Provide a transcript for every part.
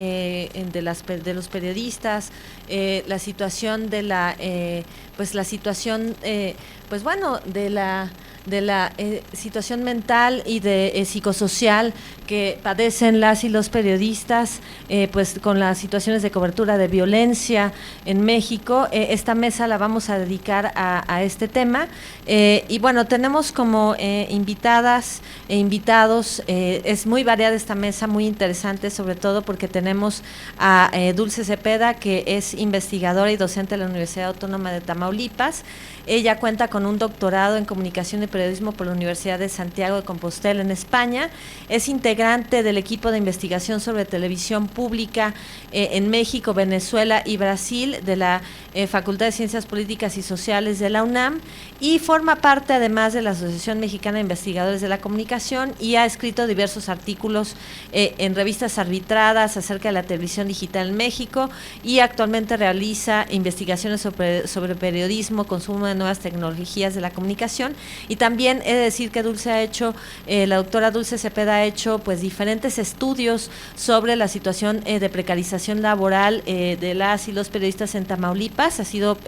de los periodistas, la situación de pues la situación, pues bueno, de la situación mental y de psicosocial que padecen las y los periodistas, pues con las situaciones de cobertura de violencia en México. Esta mesa la vamos a dedicar a este tema, y bueno, tenemos como invitadas e invitados, es muy variada esta mesa, muy interesante, sobre todo porque tenemos a Dulce Cepeda, que es investigadora y docente de la Universidad Autónoma de Tamaulipas. Ella cuenta con un doctorado en comunicación y periodismo por la Universidad de Santiago de Compostela en España. Es integrante del equipo de investigación sobre televisión pública en México, Venezuela y Brasil de la Facultad de Ciencias Políticas y Sociales de la UNAM, y forma parte además de la Asociación Mexicana de Investigadores de la Comunicación, y ha escrito diversos artículos en revistas arbitradas acerca de la televisión digital en México, y actualmente realiza investigaciones sobre periodismo, consumo de nuevas tecnologías de la comunicación. Y también he de decir que la doctora Dulce Cepeda ha hecho pues diferentes estudios sobre la situación de precarización laboral de las y los periodistas en Tamaulipas. Ha sido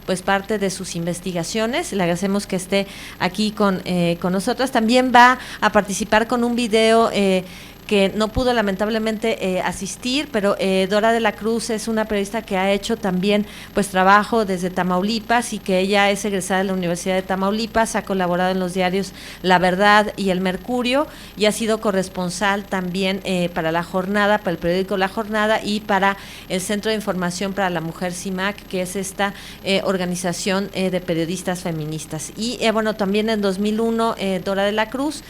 pues parte de sus investigaciones. Le agradecemos que esté aquí con nosotras. También va a participar con un video que no pudo lamentablemente asistir, pero Dora de la Cruz es una periodista que ha hecho también pues trabajo desde Tamaulipas, y que ella es egresada de la Universidad de Tamaulipas, ha colaborado en los diarios La Verdad y El Mercurio, y ha sido corresponsal también para La Jornada, para el periódico La Jornada, y para el Centro de Información para la Mujer CIMAC, que es esta organización de periodistas feministas. Y bueno, también en 2001 Dora de la Cruz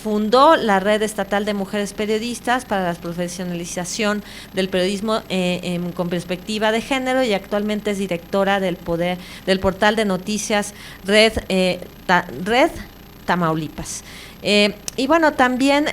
fundó la Red Estatal de Mujeres Periodistas para la profesionalización del periodismo con perspectiva de género, y actualmente es directora del portal de noticias Red Tamaulipas. Y bueno, también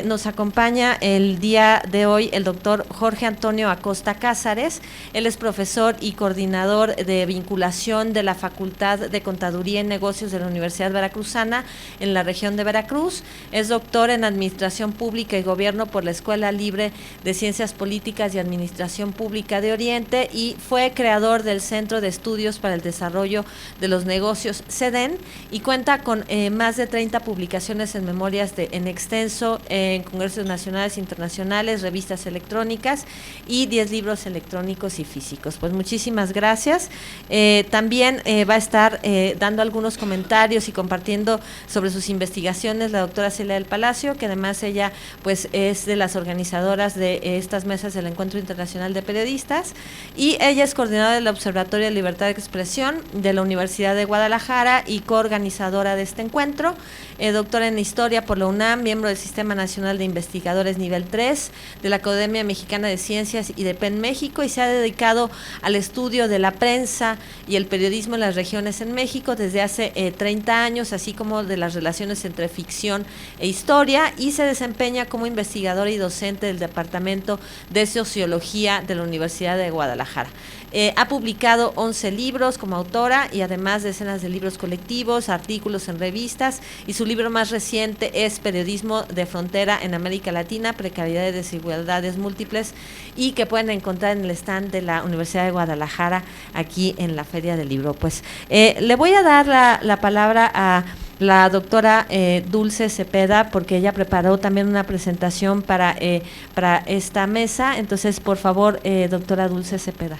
nos acompaña el día de hoy el doctor Jorge Antonio Acosta Cázares. Él es profesor y coordinador de vinculación de la Facultad de Contaduría y Negocios de la Universidad Veracruzana en la región de Veracruz. Es doctor en Administración Pública y Gobierno por la Escuela Libre de Ciencias Políticas y Administración Pública de Oriente, y fue creador del Centro de Estudios para el Desarrollo de los Negocios, CEDEN, y cuenta con más de 30 publicaciones en memorias en extenso, en congresos nacionales e internacionales, revistas electrónicas y 10 libros electrónicos y físicos. Pues muchísimas gracias. También va a estar dando algunos comentarios y compartiendo sobre sus investigaciones la doctora Celia del Palacio, que además ella pues es de las organizadoras de estas mesas del Encuentro Internacional de Periodistas, y ella es coordinadora del Observatorio de Libertad de Expresión de la Universidad de Guadalajara y coorganizadora de este encuentro. Doctora en Historia por la UNAM, miembro del Sistema Nacional de Investigadores Nivel 3 de la Academia Mexicana de Ciencias y de PEN México, y se ha dedicado al estudio de la prensa y el periodismo en las regiones en México desde hace 30 años, así como de las relaciones entre ficción e historia, y se desempeña como investigadora y docente del Departamento de Sociología de la Universidad de Guadalajara. Ha publicado 11 libros como autora, y además decenas de libros colectivos, artículos en revistas, y su libro más reciente es Periodismo de Frontera en América Latina, Precariedad y Desigualdades Múltiples, y que pueden encontrar en el stand de la Universidad de Guadalajara aquí en la Feria del Libro. Pues le voy a dar la palabra a la doctora Dulce Cepeda, porque ella preparó también una presentación para esta mesa. Entonces, por favor, doctora Dulce Cepeda.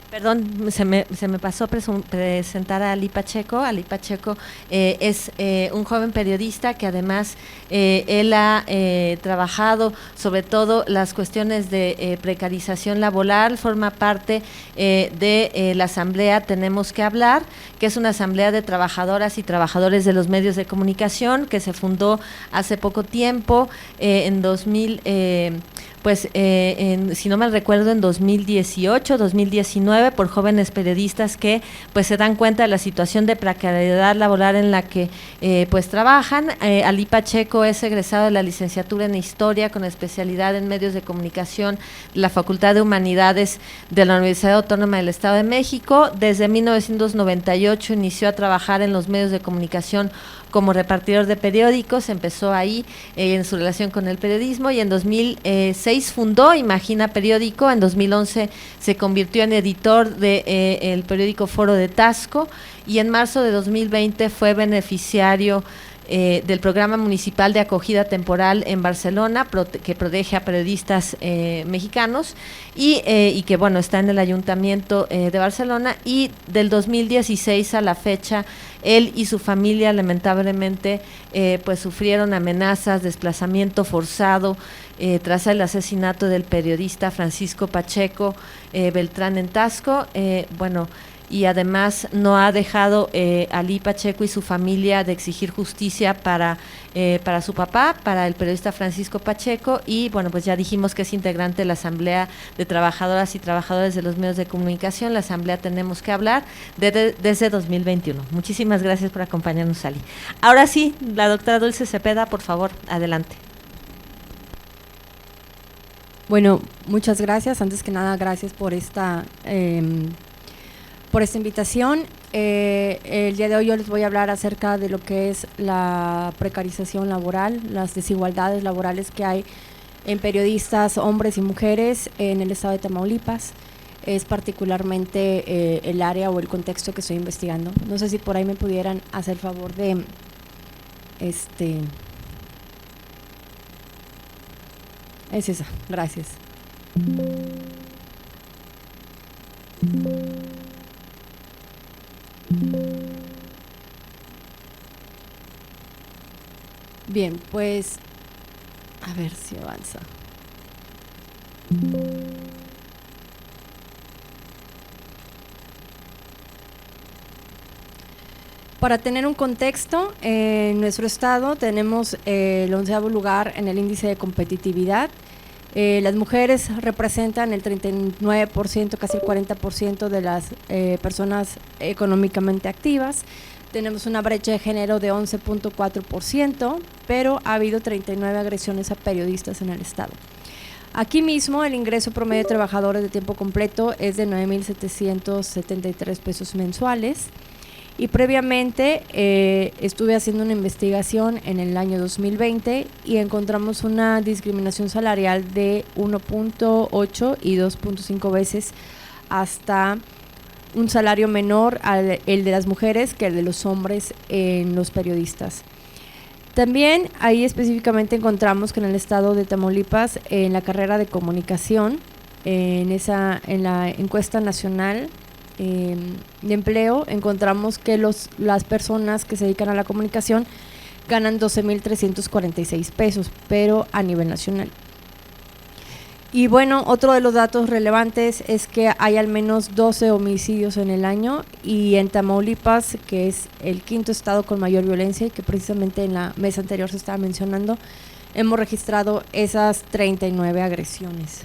Perdón, se me pasó presentar a Ali Pacheco. Ali Pacheco es un joven periodista que además él ha trabajado sobre todo las cuestiones de precarización laboral, forma parte de la asamblea Tenemos que Hablar, que es una asamblea de trabajadoras y trabajadores de los medios de comunicación que se fundó hace poco tiempo, en 2000, pues si no me recuerdo, en 2018, 2019, por jóvenes periodistas que pues se dan cuenta de la situación de precariedad laboral en la que pues trabajan. Alí Pacheco es egresado de la licenciatura en Historia con especialidad en Medios de Comunicación de la Facultad de Humanidades de la Universidad Autónoma del Estado de México. Desde 1998 inició a trabajar en los medios de comunicación como repartidor de periódicos, empezó ahí en su relación con el periodismo, y en 2006 fundó Imagina Periódico. En 2011 se convirtió en editor de el periódico Foro de Taxco, y en marzo de 2020 fue beneficiario del programa municipal de acogida temporal en Barcelona, que protege a periodistas mexicanos, y que bueno, está en el Ayuntamiento de Barcelona. Y del 2016 a la fecha, él y su familia lamentablemente pues sufrieron amenazas, desplazamiento forzado tras el asesinato del periodista Francisco Pacheco Beltrán en Taxco. Bueno, y además no ha dejado Alí Pacheco y su familia de exigir justicia para su papá, para el periodista Francisco Pacheco. Y bueno, pues ya dijimos que es integrante de la Asamblea de Trabajadoras y Trabajadores de los Medios de Comunicación, la Asamblea Tenemos que Hablar, desde 2021. Muchísimas gracias por acompañarnos, Ali. Ahora sí, la doctora Dulce Cepeda, por favor, adelante. Bueno, muchas gracias. Antes que nada, gracias por esta invitación. El día de hoy yo les voy a hablar acerca de lo que es la precarización laboral, las desigualdades laborales que hay en periodistas, hombres y mujeres en el estado de Tamaulipas. Es particularmente el área o el contexto que estoy investigando. No sé si por ahí me pudieran hacer favor de es esa, gracias. Bien, pues a ver si avanza. Para tener un contexto, en nuestro estado tenemos el 11º lugar en el índice de competitividad. Las mujeres representan el 39%, casi el 40% de las personas económicamente activas. Tenemos una brecha de género de 11.4%, pero ha habido 39 agresiones a periodistas en el estado. Aquí mismo el ingreso promedio de trabajadores de tiempo completo es de 9,773 pesos mensuales. Y previamente estuve haciendo una investigación en el año 2020 y encontramos una discriminación salarial de 1.8 y 2.5 veces hasta un salario menor al el de las mujeres que el de los hombres en los periodistas. También ahí específicamente encontramos que en el estado de Tamaulipas, en la carrera de comunicación, en la encuesta nacional de empleo, encontramos que las personas que se dedican a la comunicación ganan 12,346 pesos, pero a nivel nacional. Y bueno, otro de los datos relevantes es que hay al menos 12 homicidios en el año, y en Tamaulipas, que es el 5º estado con mayor violencia y que precisamente en la mesa anterior se estaba mencionando, hemos registrado esas 39 agresiones.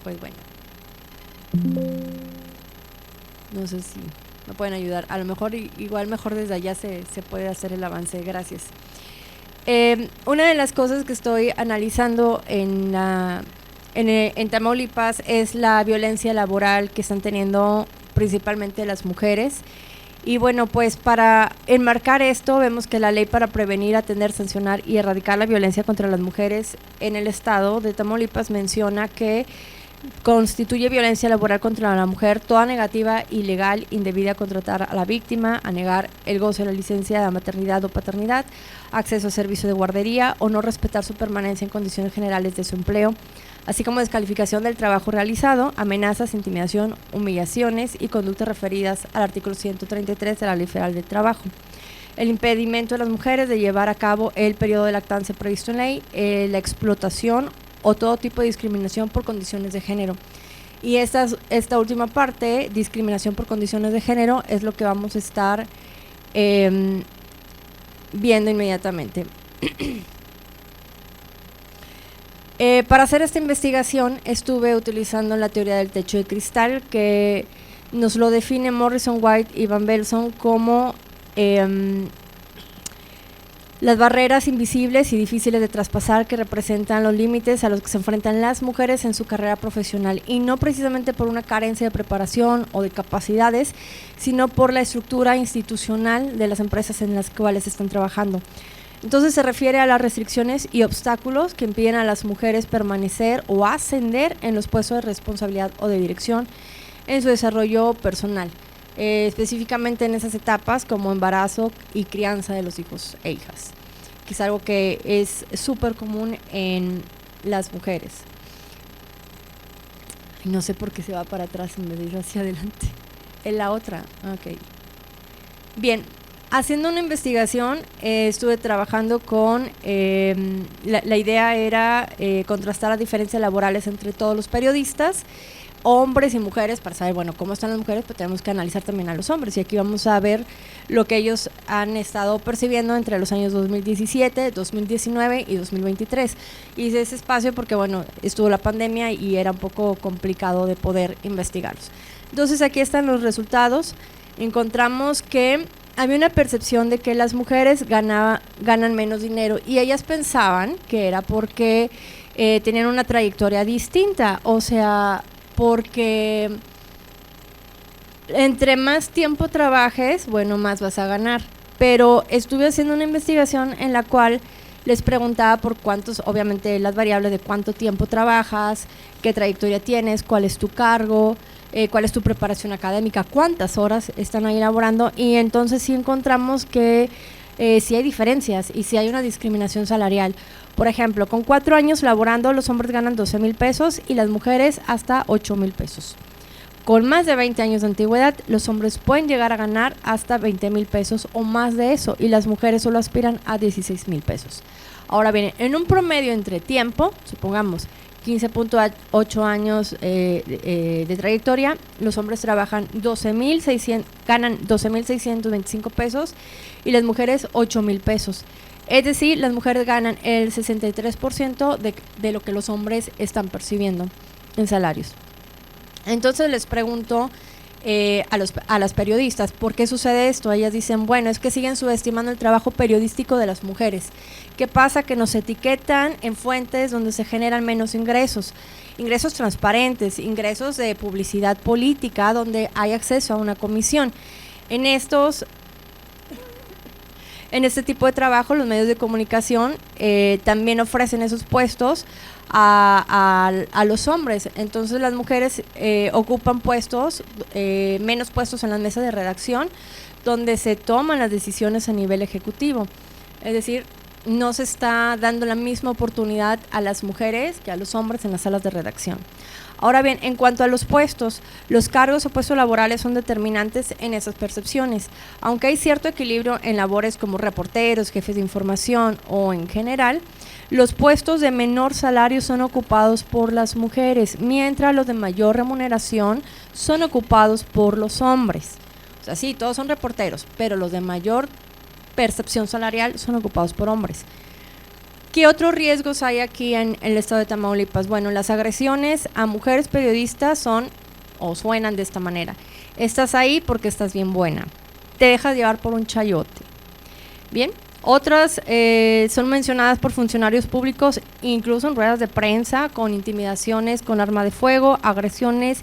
Pues bueno, no sé si me pueden ayudar. A lo mejor igual mejor desde allá se puede hacer el avance. Gracias. Una de las cosas que estoy analizando en Tamaulipas es la violencia laboral que están teniendo principalmente las mujeres. Y bueno, pues para enmarcar esto, vemos que la ley para prevenir, atender, sancionar y erradicar la violencia contra las mujeres en el estado de Tamaulipas menciona que constituye violencia laboral contra la mujer toda negativa, ilegal, indebida a contratar a la víctima, a negar el goce de la licencia de maternidad o paternidad, acceso a servicio de guardería o no respetar su permanencia en condiciones generales de su empleo, así como descalificación del trabajo realizado, amenazas, intimidación, humillaciones y conductas referidas al artículo 133 de la Ley Federal del Trabajo. El impedimento de las mujeres de llevar a cabo el periodo de lactancia previsto en ley, la explotación o todo tipo de discriminación por condiciones de género. Y esta última parte, discriminación por condiciones de género, es lo que vamos a estar viendo inmediatamente. Para hacer esta investigación estuve utilizando la teoría del techo de cristal, que nos lo define Morrison White y Van Belson como las barreras invisibles y difíciles de traspasar que representan los límites a los que se enfrentan las mujeres en su carrera profesional, y no precisamente por una carencia de preparación o de capacidades, sino por la estructura institucional de las empresas en las cuales están trabajando. Entonces se refiere a las restricciones y obstáculos que impiden a las mujeres permanecer o ascender en los puestos de responsabilidad o de dirección en su desarrollo personal, específicamente en esas etapas como embarazo y crianza de los hijos e hijas, que es algo que es súper común en las mujeres. No sé por qué se va para atrás en vez de ir hacia adelante. En la otra, ok. Bien, haciendo una investigación, estuve trabajando con, la idea era contrastar las diferencias laborales entre todos los periodistas, hombres y mujeres, para saber, bueno, cómo están las mujeres, pero tenemos que analizar también a los hombres, y aquí vamos a ver lo que ellos han estado percibiendo entre los años 2017, 2019 y 2023. Hice ese espacio porque, bueno, estuvo la pandemia y era un poco complicado de poder investigarlos. Entonces aquí están los resultados. Encontramos que había una percepción de que las mujeres ganan menos dinero, y ellas pensaban que era porque tenían una trayectoria distinta, o sea, porque entre más tiempo trabajes, bueno, más vas a ganar. Pero estuve haciendo una investigación en la cual les preguntaba por cuántos, obviamente las variables de cuánto tiempo trabajas, qué trayectoria tienes, cuál es tu cargo, cuál es tu preparación académica, cuántas horas están ahí elaborando, y entonces sí encontramos que sí hay diferencias y sí hay una discriminación salarial. Por ejemplo, con 4 años laborando, los hombres ganan 12,000 pesos y las mujeres hasta 8,000 pesos. Con más de 20 años de antigüedad, los hombres pueden llegar a ganar hasta 20,000 pesos o más de eso, y las mujeres solo aspiran a 16,000 pesos. Ahora bien, en un promedio entre tiempo, supongamos 15.8 años de trayectoria, los hombres trabajan ganan 12,625 pesos y las mujeres 8,000 pesos. Es decir, las mujeres ganan el 63% de lo que los hombres están percibiendo en salarios. Entonces les pregunto a las periodistas, ¿por qué sucede esto? Ellas dicen, bueno, es que siguen subestimando el trabajo periodístico de las mujeres. ¿Qué pasa? Que nos etiquetan en fuentes donde se generan menos ingresos transparentes, ingresos de publicidad política, donde hay acceso a una comisión. En este tipo de trabajo, los medios de comunicación también ofrecen esos puestos a los hombres. Entonces las mujeres ocupan puestos, menos puestos en las mesas de redacción, donde se toman las decisiones a nivel ejecutivo. Es decir, no se está dando la misma oportunidad a las mujeres que a los hombres en las salas de redacción. Ahora bien, en cuanto a los puestos, los cargos o puestos laborales son determinantes en esas percepciones. Aunque hay cierto equilibrio en labores como reporteros, jefes de información o en general, los puestos de menor salario son ocupados por las mujeres, mientras los de mayor remuneración son ocupados por los hombres. O sea, sí, todos son reporteros, pero los de mayor percepción salarial son ocupados por hombres. ¿Qué otros riesgos hay aquí en el estado de Tamaulipas? Bueno, las agresiones a mujeres periodistas suenan de esta manera. Estás ahí porque estás bien buena. Te dejas llevar por un chayote. Bien, otras son mencionadas por funcionarios públicos, incluso en ruedas de prensa, con intimidaciones con arma de fuego, agresiones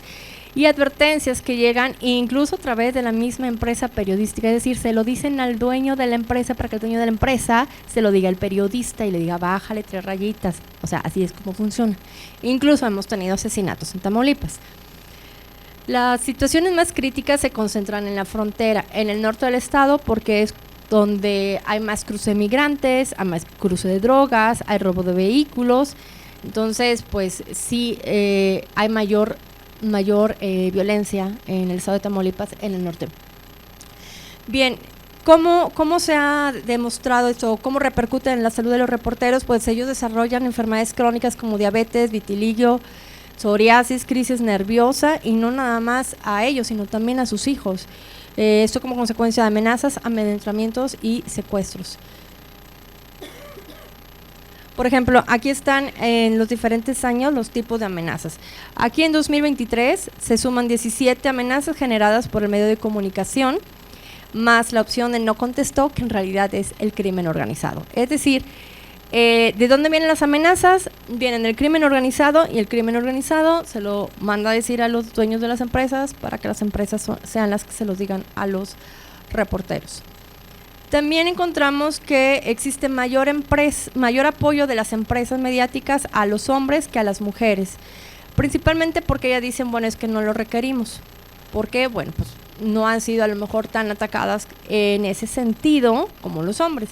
y advertencias que llegan incluso a través de la misma empresa periodística. Es decir, se lo dicen al dueño de la empresa para que el dueño de la empresa se lo diga al periodista y le diga, bájale 3 rayitas. O sea, así es como funciona. Incluso hemos tenido asesinatos en Tamaulipas. Las situaciones más críticas se concentran en la frontera, en el norte del estado, porque es donde hay más cruce de migrantes, hay más cruce de drogas, hay robo de vehículos. Entonces, pues sí, hay mayor violencia en el estado de Tamaulipas, en el norte. Bien, ¿cómo se ha demostrado esto? ¿Cómo repercute en la salud de los reporteros? Pues ellos desarrollan enfermedades crónicas como diabetes, vitiligo, psoriasis, crisis nerviosa, y no nada más a ellos, sino también a sus hijos. Esto como consecuencia de amenazas, amedrentamientos y secuestros. Por ejemplo, aquí están en los diferentes años los tipos de amenazas. Aquí en 2023 se suman 17 amenazas generadas por el medio de comunicación, más la opción de no contestó, que en realidad es el crimen organizado. Es decir, ¿de dónde vienen las amenazas? Vienen del crimen organizado, y el crimen organizado se lo manda a decir a los dueños de las empresas para que las empresas sean las que se los digan a los reporteros. También encontramos que existe mayor apoyo de las empresas mediáticas a los hombres que a las mujeres, principalmente porque ellas dicen, bueno, es que no lo requerimos. ¿Por qué? Bueno, pues no han sido a lo mejor tan atacadas en ese sentido como los hombres.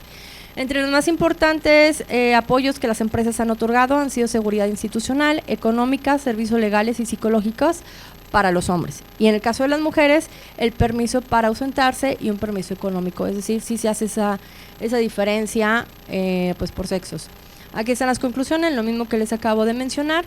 Entre los más importantes apoyos que las empresas han otorgado han sido seguridad institucional, económica, servicios legales y psicológicos para los hombres. Y en el caso de las mujeres, el permiso para ausentarse y un permiso económico. Es decir, sí se hace esa diferencia pues por sexos. Aquí están las conclusiones, lo mismo que les acabo de mencionar,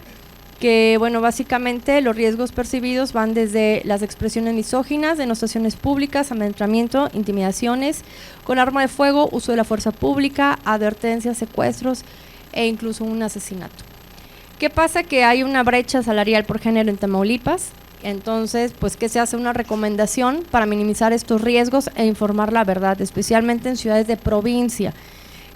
que bueno, básicamente los riesgos percibidos van desde las expresiones misóginas, denostaciones públicas, amedrentamiento, intimidaciones con arma de fuego, uso de la fuerza pública, advertencias, secuestros e incluso un asesinato. ¿Qué pasa? Que hay una brecha salarial por género en Tamaulipas. Entonces, pues, ¿qué se hace? Una recomendación para minimizar estos riesgos e informar la verdad, especialmente en ciudades de provincia.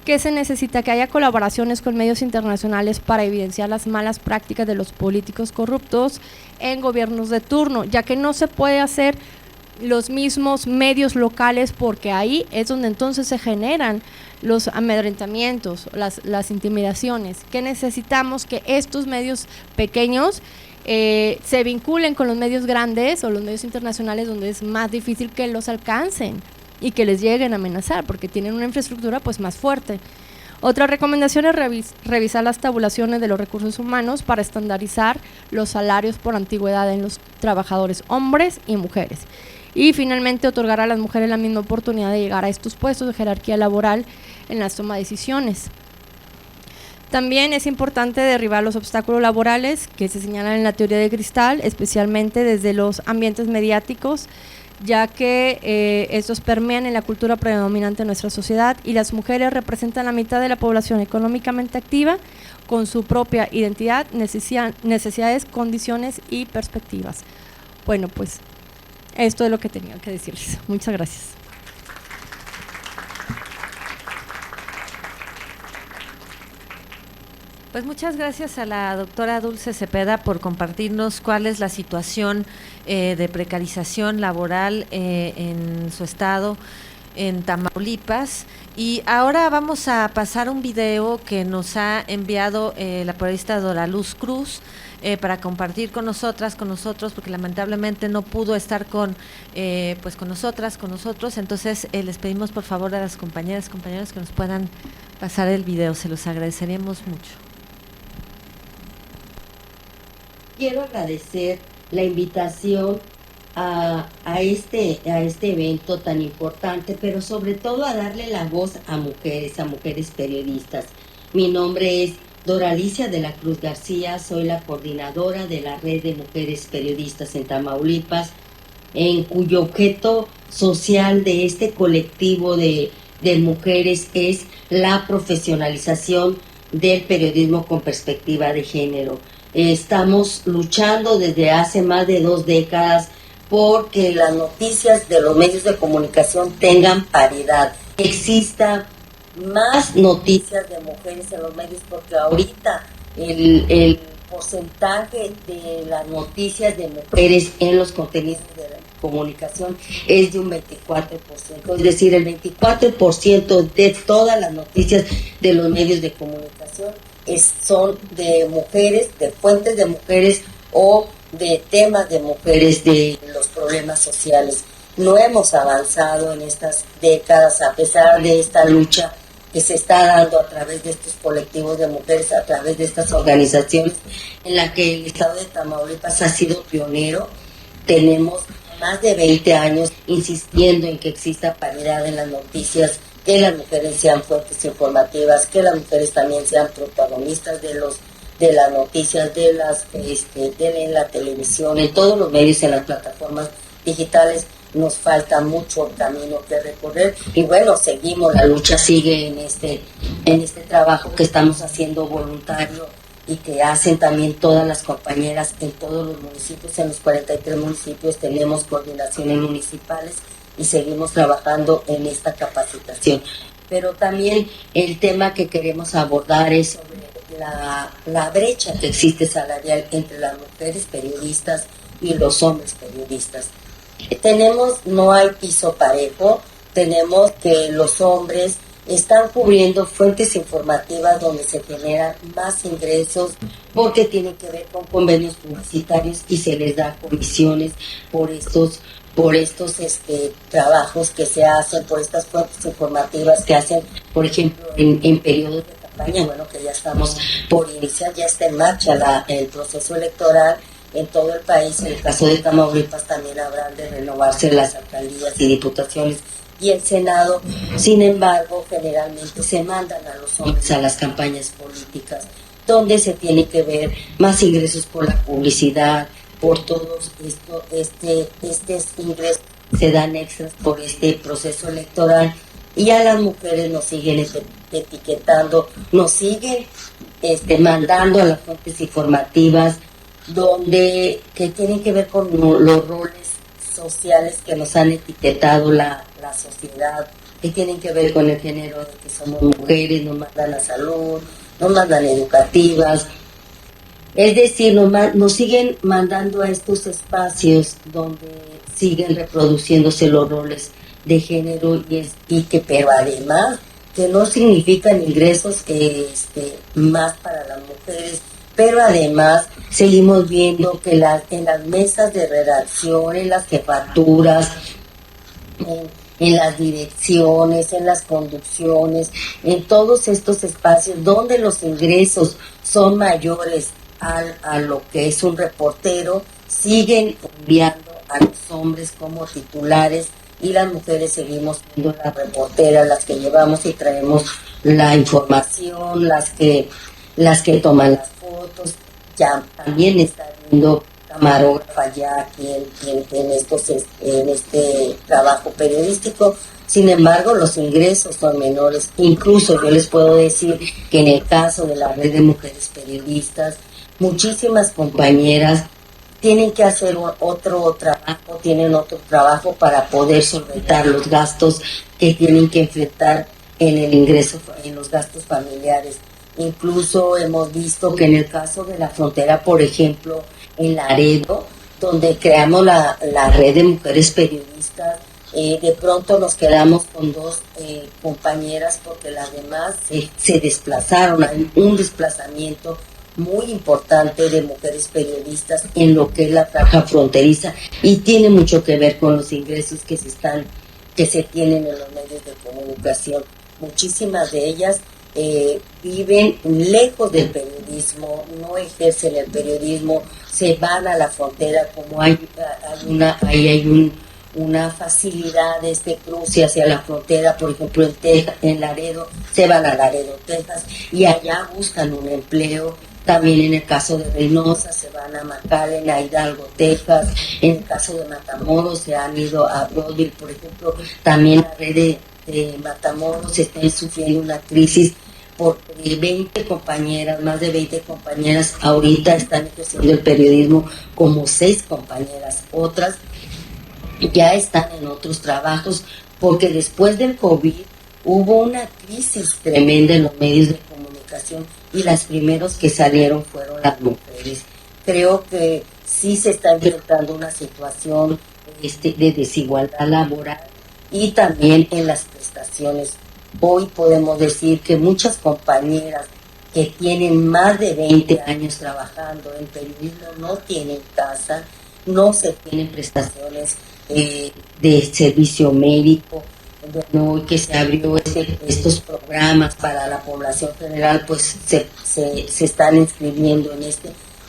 ¿Qué se necesita? Que haya colaboraciones con medios internacionales para evidenciar las malas prácticas de los políticos corruptos en gobiernos de turno, ya que no se puede hacer los mismos medios locales, porque ahí es donde entonces se generan los amedrentamientos, las intimidaciones. ¿Qué necesitamos? Que estos medios pequeños se vinculen con los medios grandes o los medios internacionales, donde es más difícil que los alcancen y que les lleguen a amenazar, porque tienen una infraestructura pues más fuerte. Otra recomendación es revisar las tabulaciones de los recursos humanos para estandarizar los salarios por antigüedad en los trabajadores hombres y mujeres. Y finalmente, otorgar a las mujeres la misma oportunidad de llegar a estos puestos de jerarquía laboral en las tomas de decisiones. También es importante derribar los obstáculos laborales que se señalan en la teoría de Cristal, especialmente desde los ambientes mediáticos, ya que estos permean en la cultura predominante de nuestra sociedad, y las mujeres representan la mitad de la población económicamente activa, con su propia identidad, necesidades, condiciones y perspectivas. Bueno, pues esto es lo que tenía que decirles. Muchas gracias. Pues muchas gracias a la doctora Dulce Cepeda por compartirnos cuál es la situación de precarización laboral en su estado, en Tamaulipas. Y ahora vamos a pasar un video que nos ha enviado la periodista Dora Luz Cruz para compartir con nosotros, porque lamentablemente no pudo estar con nosotros. Entonces les pedimos por favor a las compañeros que nos puedan pasar el video, se los agradeceríamos mucho. Quiero agradecer la invitación a este evento tan importante, pero sobre todo a darle la voz a mujeres periodistas. Mi nombre es Dora Alicia de la Cruz García, soy la coordinadora de la Red de Mujeres Periodistas en Tamaulipas, en cuyo objeto social de este colectivo de mujeres es la profesionalización del periodismo con perspectiva de género. Estamos luchando desde hace más de 2 décadas porque las noticias de los medios de comunicación tengan paridad, exista más noticias de mujeres en los medios, porque ahorita el porcentaje de las noticias de mujeres en los contenidos de la comunicación es de un 24%, es decir, el 24% de todas las noticias de los medios de comunicación son de mujeres, de fuentes de mujeres o de temas de mujeres, de los problemas sociales. No hemos avanzado en estas décadas a pesar de esta lucha que se está dando a través de estos colectivos de mujeres, a través de estas organizaciones en la que el estado de Tamaulipas ha sido pionero. Tenemos más de 20 años insistiendo en que exista paridad en las noticias, que las mujeres sean fuentes informativas, que las mujeres también sean protagonistas de los de las noticias, de en la televisión, en todos los medios, en las plataformas digitales. Nos falta mucho camino que recorrer y bueno, seguimos, la lucha sigue en este trabajo que estamos haciendo voluntario y que hacen también todas las compañeras en todos los municipios. En los 43 municipios tenemos coordinaciones municipales y seguimos trabajando en esta capacitación. Pero también el tema que queremos abordar es sobre la brecha que existe salarial entre las mujeres periodistas y los hombres periodistas. No hay piso parejo, tenemos que los hombres están cubriendo fuentes informativas donde se generan más ingresos porque tienen que ver con convenios publicitarios y se les da comisiones por estos trabajos que se hacen, por estas fuentes informativas que hacen, por ejemplo, en periodos de campaña, bueno, que ya estamos por iniciar, ya está en marcha el proceso electoral en todo el país. En el caso de Tamaulipas también habrán de renovarse las alcaldías y diputaciones y el Senado. Sin embargo, generalmente se mandan a los hombres a las campañas políticas, donde se tiene que ver más ingresos por la publicidad, por todos estos ingresos se dan extras por este proceso electoral, y a las mujeres nos siguen etiquetando, nos siguen mandando a las fuentes informativas que tienen que ver con los roles sociales que nos han etiquetado la sociedad, que tienen que ver con el género de que somos mujeres, nos mandan a salud, nos mandan educativas, es decir, nos siguen mandando a estos espacios donde siguen reproduciéndose los roles de género pero además que no significan ingresos más para las mujeres, pero además seguimos viendo que en las mesas de redacción, en las jefaturas, en las direcciones, en las conducciones, en todos estos espacios donde los ingresos son mayores a lo que es un reportero, siguen enviando a los hombres como titulares y las mujeres seguimos siendo las reporteras, las que llevamos y traemos la información, las que toman las fotos. Ya también está viendo camarógrafa ya aquí en este trabajo periodístico. Sin embargo, los ingresos son menores. Incluso yo les puedo decir que en el caso de la Red de Mujeres Periodistas, muchísimas compañeras tienen que hacer otro trabajo para poder solventar los gastos que tienen que enfrentar en los gastos familiares. Incluso hemos visto que en el caso de la frontera, por ejemplo, en Laredo, donde creamos la Red de Mujeres Periodistas, de pronto nos quedamos con 2 compañeras porque las demás se desplazaron. Hay un desplazamiento muy importante de mujeres periodistas en lo que es la franja fronteriza y tiene mucho que ver con los ingresos que se tienen en los medios de comunicación. Muchísimas de ellas viven lejos del periodismo, no ejercen el periodismo, se van a la frontera, como hay una facilidad de cruce hacia la frontera, por ejemplo en Laredo, se van a Laredo, Texas, y allá buscan un empleo. También en el caso de Reynosa se van a McAllen, a Hidalgo, Texas. En el caso de Matamoros se han ido a Broadville, por ejemplo. También la red de Matamoros está sufriendo una crisis porque más de 20 compañeras ahorita están ejerciendo el periodismo, como 6 compañeras. Otras ya están en otros trabajos porque después del COVID hubo una crisis tremenda en los medios de comunicación y las primeros que salieron fueron las mujeres. Creo que sí se está enfrentando una situación de desigualdad laboral y también en las prestaciones. Hoy podemos decir que muchas compañeras que tienen más de 20 años trabajando en periodismo no tienen casa, no se tienen prestaciones de servicio médico. Bueno, hoy que se abrió estos programas para la población general, pues se están inscribiendo en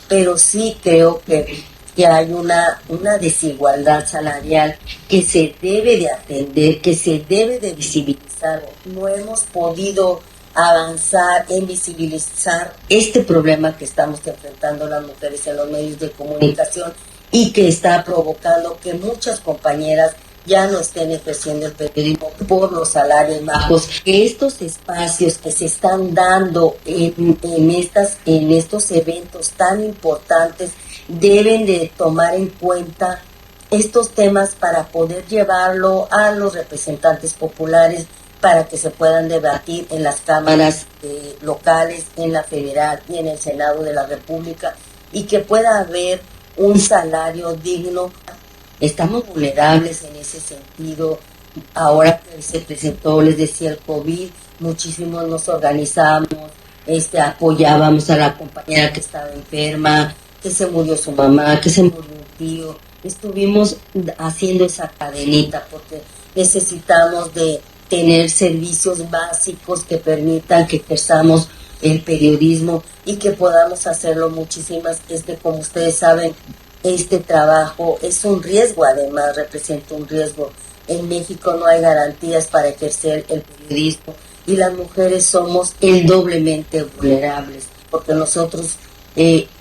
pero sí creo que hay una desigualdad salarial que se debe de atender, que se debe de visibilizar. No hemos podido avanzar en visibilizar este problema que estamos enfrentando las mujeres en los medios de comunicación y que está provocando que muchas compañeras ya no estén ejerciendo el periodismo por los salarios bajos. Que estos espacios que se están dando en estos eventos tan importantes deben de tomar en cuenta estos temas para poder llevarlo a los representantes populares para que se puedan debatir en las cámaras locales, en la federal y en el Senado de la República, y que pueda haber un salario digno. Estamos vulnerables en ese sentido. Ahora que se presentó, les decía, el COVID, muchísimos nos organizamos, apoyábamos a la compañera que estaba enferma, que se murió su mamá, que se murió un tío. Estuvimos haciendo esa cadenita porque necesitamos de tener servicios básicos que permitan que ejerzamos el periodismo y que podamos hacerlo muchísimas. Como ustedes saben, este trabajo es un riesgo, además representa un riesgo. En México no hay garantías para ejercer el periodismo y las mujeres somos el doblemente vulnerables, porque nosotros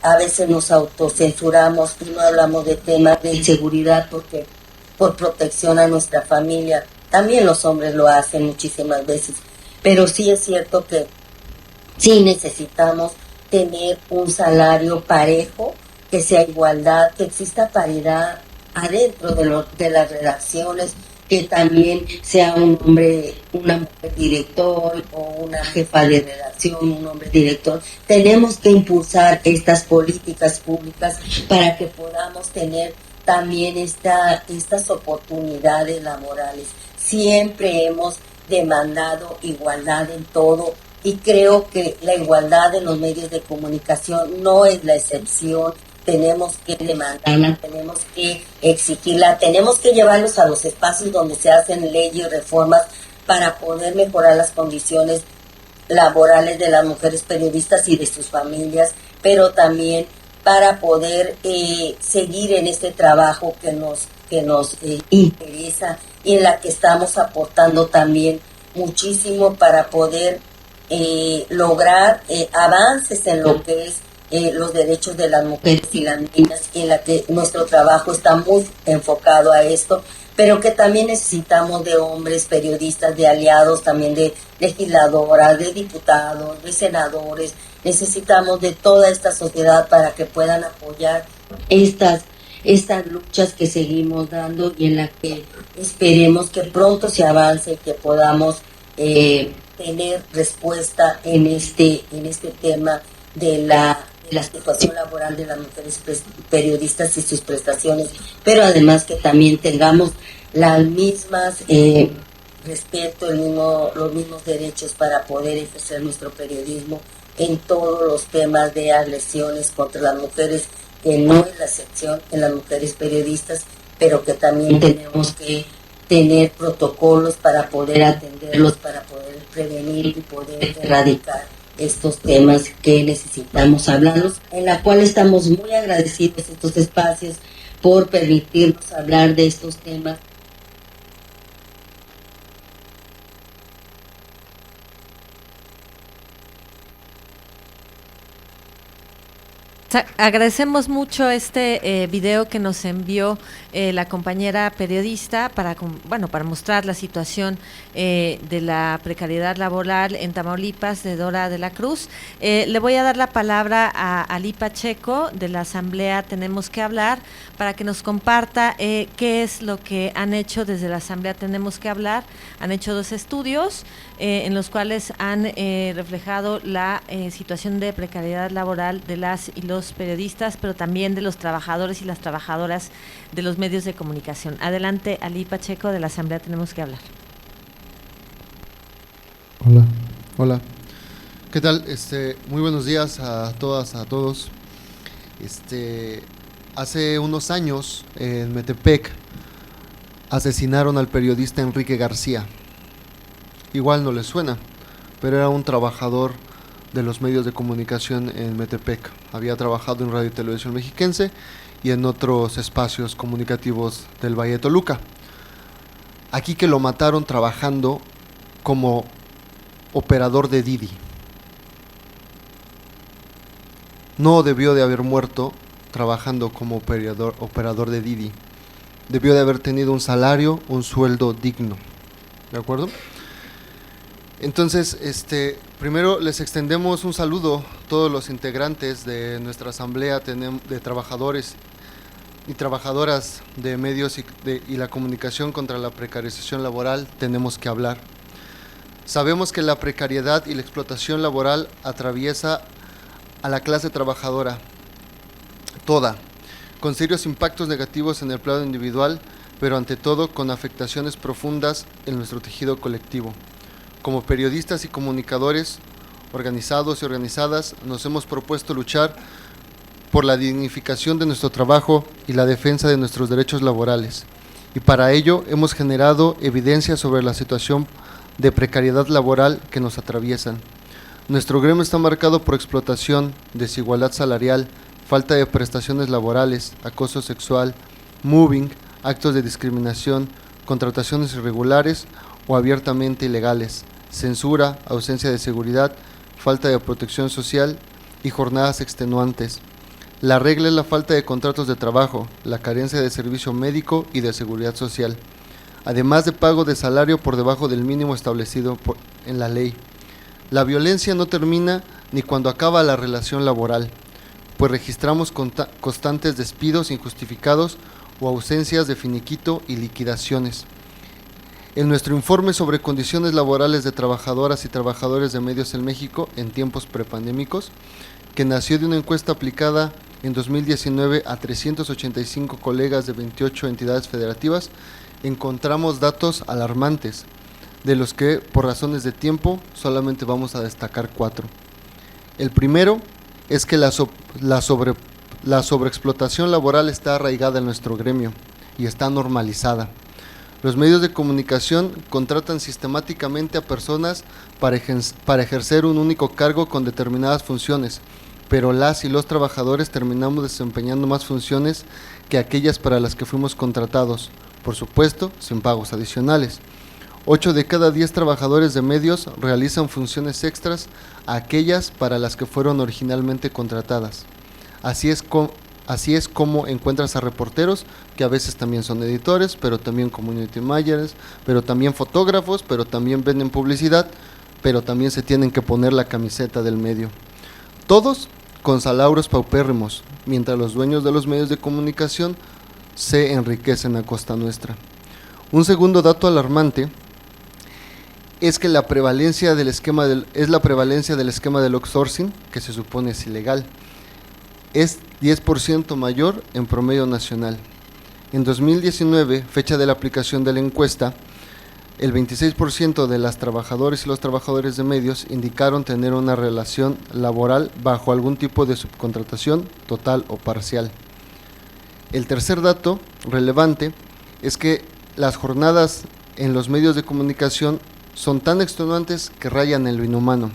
a veces nos autocensuramos y no hablamos de temas de inseguridad porque por protección a nuestra familia. También los hombres lo hacen muchísimas veces, pero sí es cierto que sí necesitamos tener un salario parejo, que sea igualdad, que exista paridad adentro de las redacciones, que también sea un hombre, una mujer director o una jefa de redacción, un hombre director. Tenemos que impulsar estas políticas públicas para que podamos tener también estas oportunidades laborales. Siempre hemos demandado igualdad en todo y creo que la igualdad en los medios de comunicación no es la excepción. Tenemos que demandarla, tenemos que exigirla, tenemos que llevarlos a los espacios donde se hacen leyes y reformas para poder mejorar las condiciones laborales de las mujeres periodistas y de sus familias, pero también para poder seguir en este trabajo que nos interesa y en la que estamos aportando también muchísimo para poder lograr avances en lo que es los derechos de las mujeres y las niñas, y en la que nuestro trabajo está muy enfocado a esto, pero que también necesitamos de hombres periodistas, de aliados, también de legisladoras, de diputados, de senadores. Necesitamos de toda esta sociedad para que puedan apoyar estas luchas que seguimos dando y en la que esperemos que pronto se avance y que podamos tener respuesta en este tema de la situación laboral de las mujeres periodistas y sus prestaciones, pero además que también tengamos las mismas respeto, los mismos derechos para poder ejercer nuestro periodismo en todos los temas de agresiones contra las mujeres, que no es la excepción en las mujeres periodistas, pero que también tenemos que tener protocolos para poder atenderlos, para poder prevenir y poder erradicar estos temas que necesitamos hablarlos, en la cual estamos muy agradecidos estos espacios por permitirnos hablar de estos temas. Agradecemos mucho este video que nos envió la compañera periodista para mostrar la situación de la precariedad laboral en Tamaulipas, de Dora de la Cruz. Le voy a dar la palabra a Ali Pacheco de la Asamblea Tenemos que Hablar para que nos comparta qué es lo que han hecho desde la Asamblea Tenemos que Hablar. Han hecho 2 estudios en los cuales han reflejado la situación de precariedad laboral de las y los periodistas, pero también de los trabajadores y las trabajadoras de los medios de comunicación. Adelante, Ali Pacheco, de la Asamblea Tenemos que Hablar. Hola. ¿Qué tal? Muy buenos días a todas, a todos. Hace unos años en Metepec asesinaron al periodista Enrique García. Igual no les suena, pero era un trabajador de los medios de comunicación en Metepec. Había trabajado en Radio y Televisión Mexiquense y en otros espacios comunicativos del Valle de Toluca. Aquí que lo mataron trabajando como operador de Didi. No debió de haber muerto trabajando como operador de Didi. Debió de haber tenido un salario, un sueldo digno. ¿De acuerdo? Entonces, primero les extendemos un saludo a todos los integrantes de nuestra asamblea de trabajadores y trabajadoras de medios y la comunicación contra la precarización laboral. Tenemos que hablar. Sabemos que la precariedad y la explotación laboral atraviesa a la clase trabajadora toda, con serios impactos negativos en el plano individual, pero ante todo con afectaciones profundas en nuestro tejido colectivo. Como periodistas y comunicadores organizados y organizadas, nos hemos propuesto luchar por la dignificación de nuestro trabajo y la defensa de nuestros derechos laborales. Y para ello hemos generado evidencia sobre la situación de precariedad laboral que nos atraviesan. Nuestro gremio está marcado por explotación, desigualdad salarial, falta de prestaciones laborales, acoso sexual, moving, actos de discriminación, contrataciones irregulares o abiertamente ilegales, censura, ausencia de seguridad, falta de protección social y jornadas extenuantes. La regla es la falta de contratos de trabajo, la carencia de servicio médico y de seguridad social, además de pago de salario por debajo del mínimo establecido en la ley. La violencia no termina ni cuando acaba la relación laboral, pues registramos constantes despidos injustificados o ausencias de finiquito y liquidaciones. En nuestro informe sobre condiciones laborales de trabajadoras y trabajadores de medios en México en tiempos prepandémicos, que nació de una encuesta aplicada en 2019 a 385 colegas de 28 entidades federativas, encontramos datos alarmantes, de los que, por razones de tiempo, solamente vamos a destacar 4. El primero es que la sobreexplotación laboral está arraigada en nuestro gremio y está normalizada. Los medios de comunicación contratan sistemáticamente a personas para ejercer un único cargo con determinadas funciones, pero las y los trabajadores terminamos desempeñando más funciones que aquellas para las que fuimos contratados, por supuesto, sin pagos adicionales. 8 de cada 10 trabajadores de medios realizan funciones extras a aquellas para las que fueron originalmente contratadas. Así es como encuentras a reporteros, que a veces también son editores, pero también community managers, pero también fotógrafos, pero también venden publicidad, pero también se tienen que poner la camiseta del medio. Todos con salarios paupérrimos, mientras los dueños de los medios de comunicación se enriquecen a costa nuestra. Un segundo dato alarmante es que la prevalencia del esquema del outsourcing, que se supone es ilegal, es 10% mayor en promedio nacional. En 2019, fecha de la aplicación de la encuesta, el 26% de las trabajadoras y los trabajadores de medios indicaron tener una relación laboral bajo algún tipo de subcontratación total o parcial. El tercer dato relevante es que las jornadas en los medios de comunicación son tan extenuantes que rayan en lo inhumano.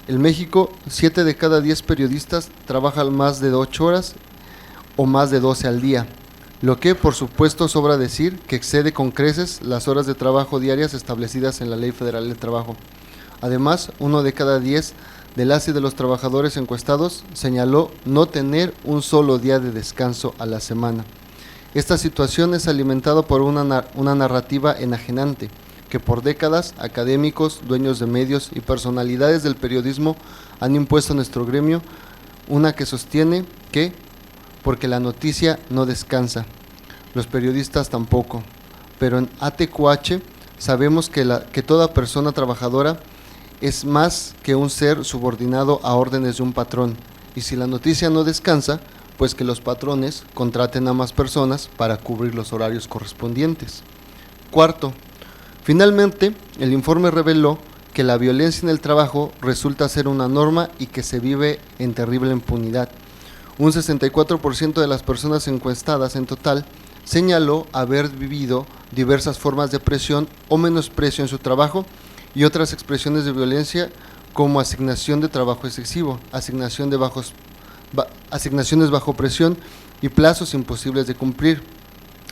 En México, 7 de cada 10 periodistas trabajan más de 8 horas o más de 12 al día, lo que por supuesto sobra decir que excede con creces las horas de trabajo diarias establecidas en la Ley Federal del Trabajo. Además, 1 de cada 10 de las y de los trabajadores encuestados señaló no tener un solo día de descanso a la semana. Esta situación es alimentada por una narrativa enajenante, que por décadas académicos, dueños de medios y personalidades del periodismo han impuesto a nuestro gremio, una que sostiene que, porque la noticia no descansa, los periodistas tampoco, pero en ATQH sabemos que toda persona trabajadora es más que un ser subordinado a órdenes de un patrón, y si la noticia no descansa, pues que los patrones contraten a más personas para cubrir los horarios correspondientes. Cuarto, finalmente, el informe reveló que la violencia en el trabajo resulta ser una norma y que se vive en terrible impunidad. Un 64% de las personas encuestadas en total señaló haber vivido diversas formas de presión o menosprecio en su trabajo y otras expresiones de violencia como asignación de trabajo excesivo, asignaciones bajo presión y plazos imposibles de cumplir,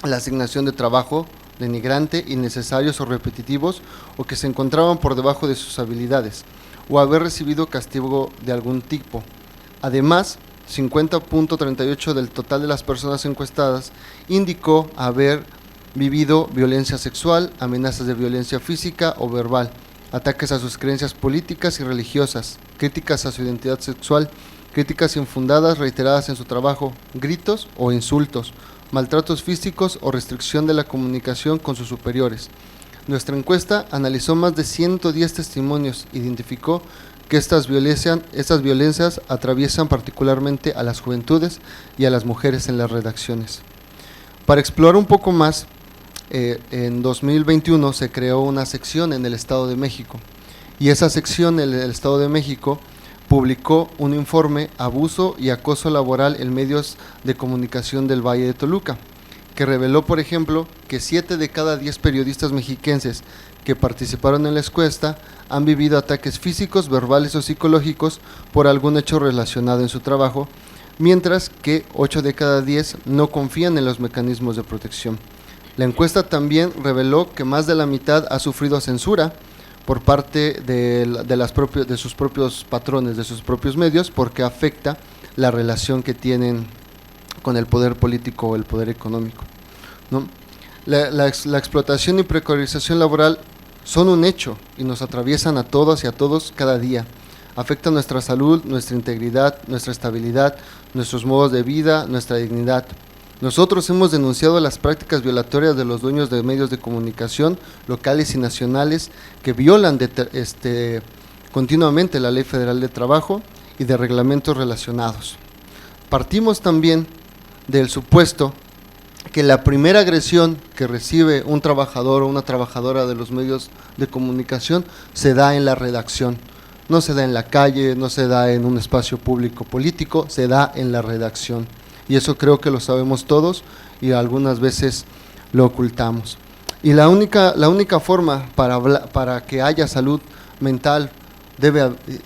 la asignación de trabajo denigrante, innecesarios o repetitivos, o que se encontraban por debajo de sus habilidades, o haber recibido castigo de algún tipo. Además, 50.38% del total de las personas encuestadas indicó haber vivido violencia sexual, amenazas de violencia física o verbal, ataques a sus creencias políticas y religiosas, críticas a su identidad sexual, críticas infundadas reiteradas en su trabajo, gritos o insultos, maltratos físicos o restricción de la comunicación con sus superiores. Nuestra encuesta analizó más de 110 testimonios, identificó que estas violencias atraviesan particularmente a las juventudes y a las mujeres en las redacciones. Para explorar un poco más, en 2021 se creó una sección en el Estado de México, y esa sección en el Estado de México publicó un informe Abuso y acoso laboral en medios de comunicación del Valle de Toluca, que reveló, por ejemplo, que 7 de cada 10 periodistas mexiquenses que participaron en la encuesta han vivido ataques físicos, verbales o psicológicos por algún hecho relacionado en su trabajo, mientras que 8 de cada 10 no confían en los mecanismos de protección. La encuesta también reveló que más de la mitad ha sufrido censura por parte de sus propios patrones, de sus propios medios, porque afecta la relación que tienen con el poder político o el poder económico, ¿no? La explotación y precarización laboral son un hecho y nos atraviesan a todas y a todos cada día. Afectan nuestra salud, nuestra integridad, nuestra estabilidad, nuestros modos de vida, nuestra dignidad. Nosotros hemos denunciado las prácticas violatorias de los dueños de medios de comunicación locales y nacionales que violan continuamente la Ley Federal de Trabajo y de reglamentos relacionados. Partimos también del supuesto que la primera agresión que recibe un trabajador o una trabajadora de los medios de comunicación se da en la redacción. No se da en la calle, no se da en un espacio público político, se da en la redacción. Y eso creo que lo sabemos todos y algunas veces lo ocultamos. Y la única forma para que haya salud mental,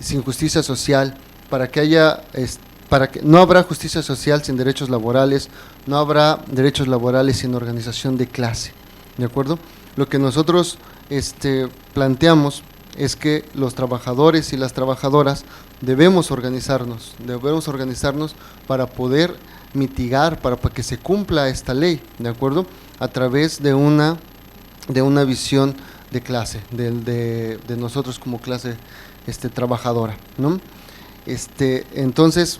sin justicia social, para que no habrá justicia social sin derechos laborales, no habrá derechos laborales sin organización de clase, ¿de acuerdo? Lo que nosotros planteamos es que los trabajadores y las trabajadoras debemos organizarnos para poder mitigar, para que se cumpla esta ley, ¿de acuerdo? A través de una visión de clase, de nosotros como clase trabajadora, ¿no? Entonces,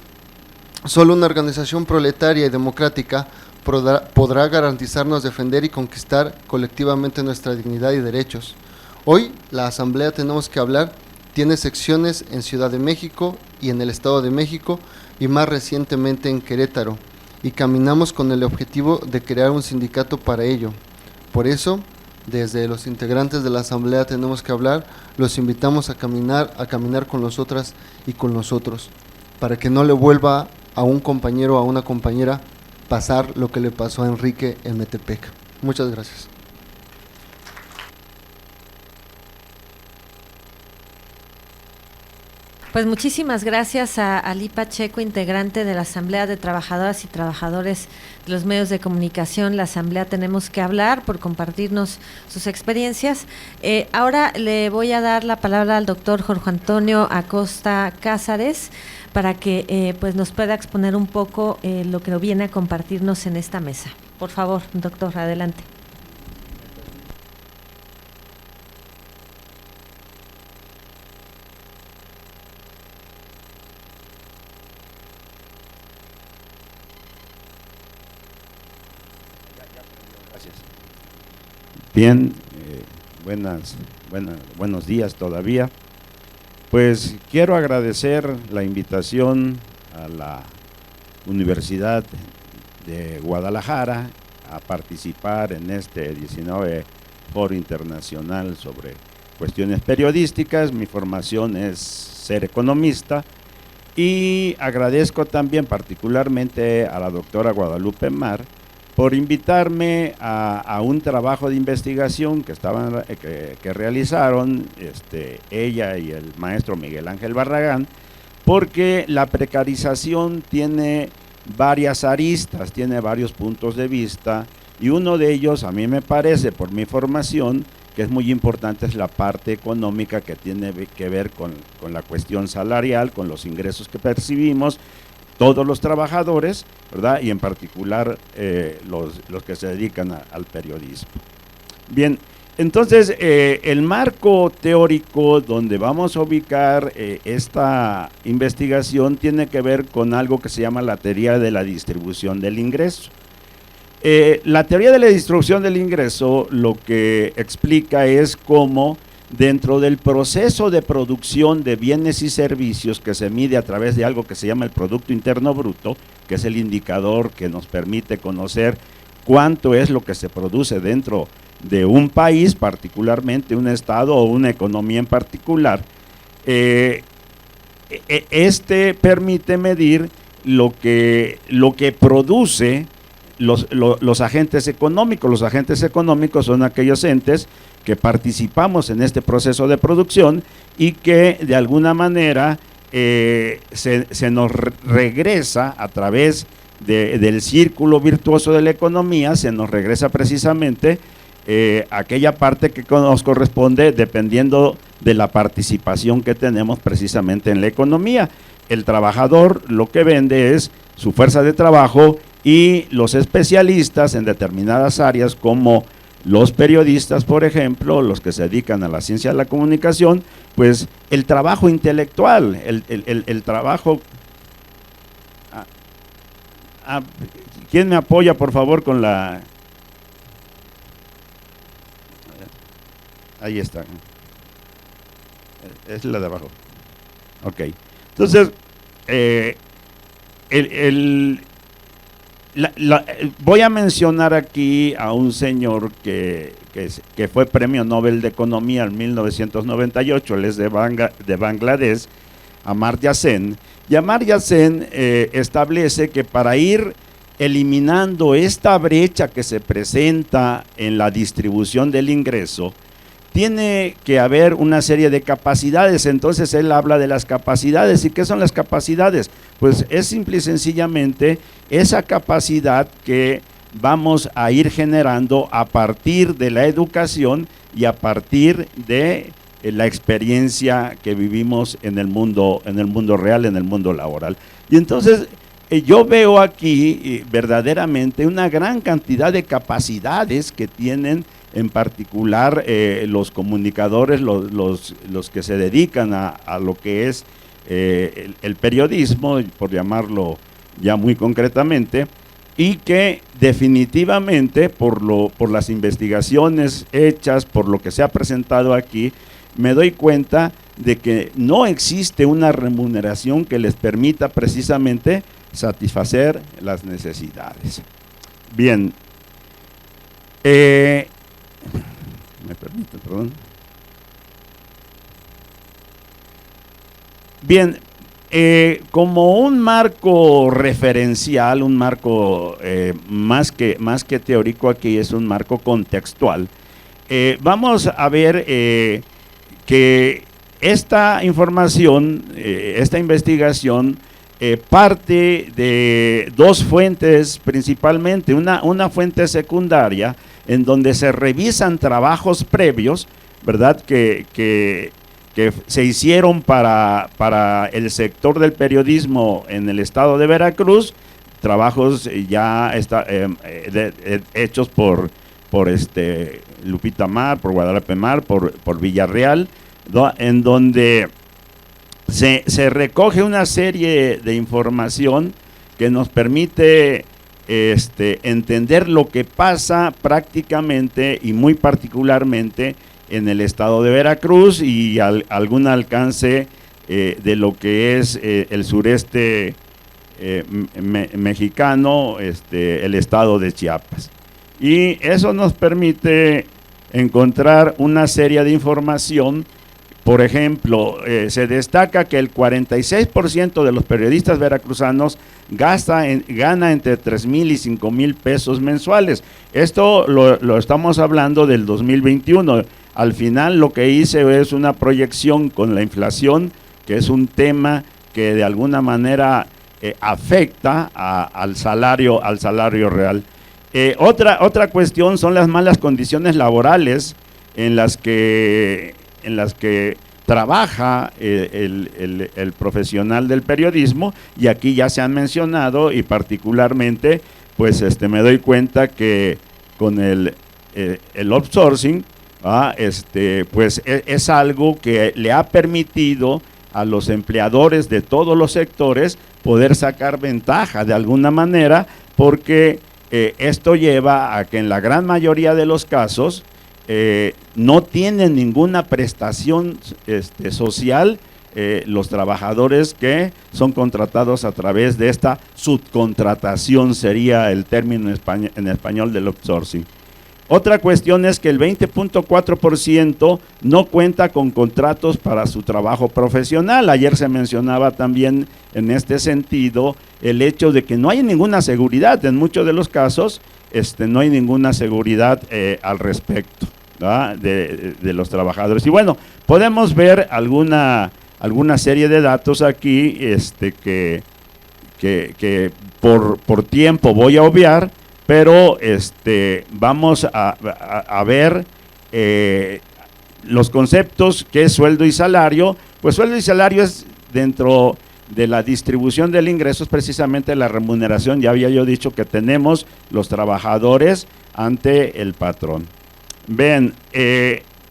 solo una organización proletaria y democrática podrá garantizarnos defender y conquistar colectivamente nuestra dignidad y derechos. Hoy, la Asamblea Tenemos que Hablar tiene secciones en Ciudad de México y en el Estado de México y más recientemente en Querétaro, y caminamos con el objetivo de crear un sindicato para ello. Por eso, desde los integrantes de la Asamblea Tenemos que Hablar, los invitamos a caminar con nosotras y con nosotros, para que no le vuelva a un compañero o a una compañera pasar lo que le pasó a Enrique en Metepec. Muchas gracias. Pues muchísimas gracias a Ali Pacheco, integrante de la Asamblea de Trabajadoras y Trabajadores de los Medios de Comunicación, la Asamblea Tenemos que Hablar, por compartirnos sus experiencias. Ahora le voy a dar la palabra al doctor Jorge Antonio Acosta Cázares para que pues nos pueda exponer un poco lo que viene a compartirnos en esta mesa. Por favor, doctor, adelante. Bien, buenos días todavía. Pues quiero agradecer la invitación a la Universidad de Guadalajara a participar en este 19 Foro Internacional sobre cuestiones periodísticas. Mi formación es ser economista y agradezco también particularmente a la doctora Guadalupe Mar por invitarme a un trabajo de investigación que realizaron ella y el maestro Miguel Ángel Barragán, porque la precarización tiene varias aristas, tiene varios puntos de vista y uno de ellos, a mí me parece, por mi formación, que es muy importante, es la parte económica que tiene que ver con la cuestión salarial, con los ingresos que percibimos todos los trabajadores, ¿verdad? Y en particular los que se dedican al periodismo. Bien, entonces el marco teórico donde vamos a ubicar esta investigación tiene que ver con algo que se llama la teoría de la distribución del ingreso. La teoría de la distribución del ingreso lo que explica es cómo dentro del proceso de producción de bienes y servicios que se mide a través de algo que se llama el Producto Interno Bruto, que es el indicador que nos permite conocer cuánto es lo que se produce dentro de un país, particularmente un estado o una economía en particular, este permite medir lo que produce los agentes económicos. Los agentes económicos son aquellos entes que participamos en este proceso de producción y que de alguna manera se nos regresa a través del círculo virtuoso de la economía, se nos regresa precisamente aquella parte que nos corresponde dependiendo de la participación que tenemos precisamente en la economía. El trabajador lo que vende es su fuerza de trabajo y los especialistas en determinadas áreas como los periodistas, por ejemplo, los que se dedican a la ciencia de la comunicación, pues el trabajo intelectual, el trabajo... ¿Quién me apoya, por favor, con la... Ahí está. Es la de abajo. Ok. Entonces, voy a mencionar aquí a un señor que fue Premio Nobel de Economía en 1998, él es de Bangladesh, Amartya Sen, y Amartya Sen establece que para ir eliminando esta brecha que se presenta en la distribución del ingreso, tiene que haber una serie de capacidades. Entonces él habla de las capacidades. ¿Y qué son las capacidades? Pues es simple y sencillamente esa capacidad que vamos a ir generando a partir de la educación y a partir de la experiencia que vivimos en el mundo real, en el mundo laboral. Y entonces yo veo aquí verdaderamente una gran cantidad de capacidades que tienen en particular los comunicadores, los que se dedican a lo que es el periodismo, por llamarlo ya muy concretamente, y que definitivamente por las investigaciones hechas, por lo que se ha presentado aquí, me doy cuenta de que no existe una remuneración que les permita precisamente satisfacer las necesidades. Bien, me permite, perdón. Bien, como un marco referencial, un marco más que teórico, aquí es un marco contextual. Vamos a ver que esta información, esta investigación parte de dos fuentes principalmente, una fuente secundaria en donde se revisan trabajos previos, ¿verdad?, que se hicieron para el sector del periodismo en el estado de Veracruz, trabajos ya hechos por Lupita Mar, por Guadalupe Mar, por Villarreal, ¿no?, en donde se recoge una serie de información que nos permite entender lo que pasa prácticamente y muy particularmente en el estado de Veracruz y algún alcance de lo que es el sureste mexicano, el estado de Chiapas. Y eso nos permite encontrar una serie de información. Por ejemplo, se destaca que el 46% de los periodistas veracruzanos gana entre 3,000 y 5,000 pesos mensuales. Esto lo estamos hablando del 2021. Al final lo que hice es una proyección con la inflación, que es un tema que de alguna manera afecta al salario real. Otra cuestión son las malas condiciones laborales en las que trabaja el profesional del periodismo, y aquí ya se han mencionado, y particularmente pues me doy cuenta que con el outsourcing, pues es algo que le ha permitido a los empleadores de todos los sectores poder sacar ventaja de alguna manera, porque esto lleva a que en la gran mayoría de los casos no tienen ninguna prestación social los trabajadores que son contratados a través de esta subcontratación, sería el término en español del outsourcing. Otra cuestión es que el 20.4% no cuenta con contratos para su trabajo profesional. Ayer se mencionaba también en este sentido el hecho de que no hay ninguna seguridad. En muchos de los casos no hay ninguna seguridad al respecto, ¿verdad?, de los trabajadores. Y bueno, podemos ver alguna serie de datos aquí que por tiempo voy a obviar, pero vamos a ver los conceptos que es sueldo y salario. Pues sueldo y salario es dentro de la distribución del ingreso, es precisamente la remuneración, ya había yo dicho, que tenemos los trabajadores ante el patrón. Ven,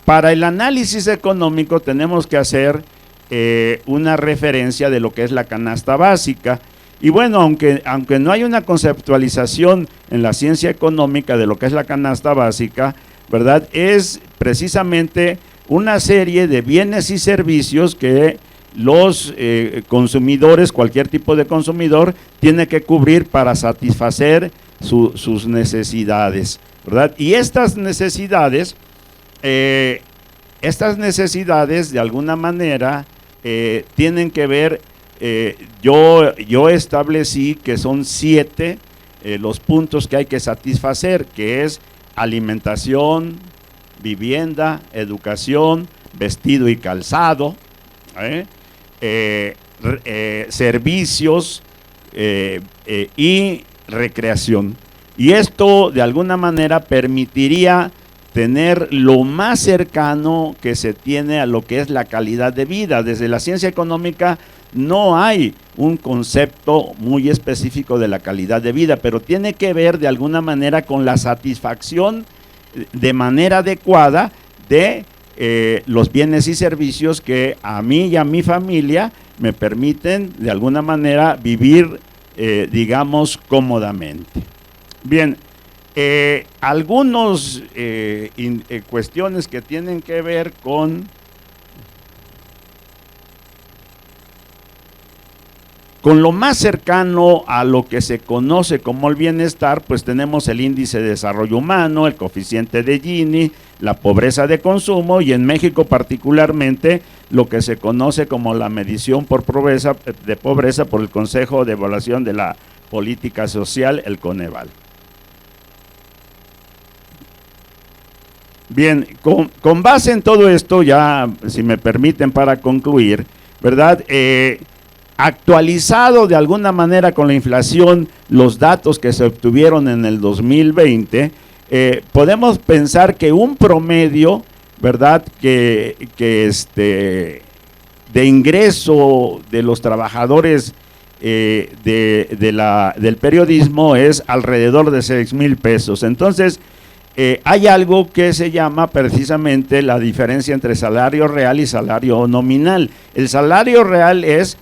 para el análisis económico tenemos que hacer una referencia de lo que es la canasta básica. Y bueno, aunque no hay una conceptualización en la ciencia económica de lo que es la canasta básica, ¿verdad?, es precisamente una serie de bienes y servicios que los consumidores, cualquier tipo de consumidor, tiene que cubrir para satisfacer sus necesidades, ¿verdad? Y estas necesidades de alguna manera tienen que ver. Yo establecí que son 7 los puntos que hay que satisfacer, que es alimentación, vivienda, educación, vestido y calzado, servicios y recreación. Y esto de alguna manera permitiría tener lo más cercano que se tiene a lo que es la calidad de vida. Desde la ciencia económica no hay un concepto muy específico de la calidad de vida, pero tiene que ver de alguna manera con la satisfacción de manera adecuada de los bienes y servicios que a mí y a mi familia me permiten de alguna manera vivir, digamos, cómodamente. Bien, algunas cuestiones que tienen que ver con lo más cercano a lo que se conoce como el bienestar, pues tenemos el índice de desarrollo humano, el coeficiente de Gini, la pobreza de consumo, y en México particularmente lo que se conoce como la medición de pobreza por el Consejo de Evaluación de la Política Social, el Coneval. Bien, con base en todo esto, ya si me permiten para concluir, ¿verdad?, actualizado de alguna manera con la inflación los datos que se obtuvieron en el 2020, podemos pensar que un promedio, ¿verdad?, que de ingreso de los trabajadores del periodismo es alrededor de 6,000 pesos. Entonces, hay algo que se llama precisamente la diferencia entre salario real y salario nominal. El salario real es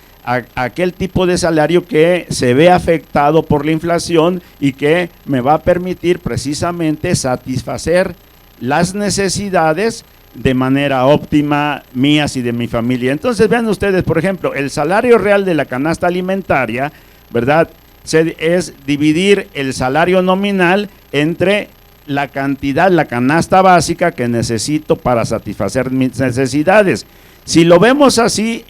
aquel tipo de salario que se ve afectado por la inflación y que me va a permitir precisamente satisfacer las necesidades de manera óptima mías y de mi familia. Entonces vean ustedes, por ejemplo, el salario real de la canasta alimentaria, ¿verdad?, es dividir el salario nominal entre la cantidad, la canasta básica que necesito para satisfacer mis necesidades. Si lo vemos así,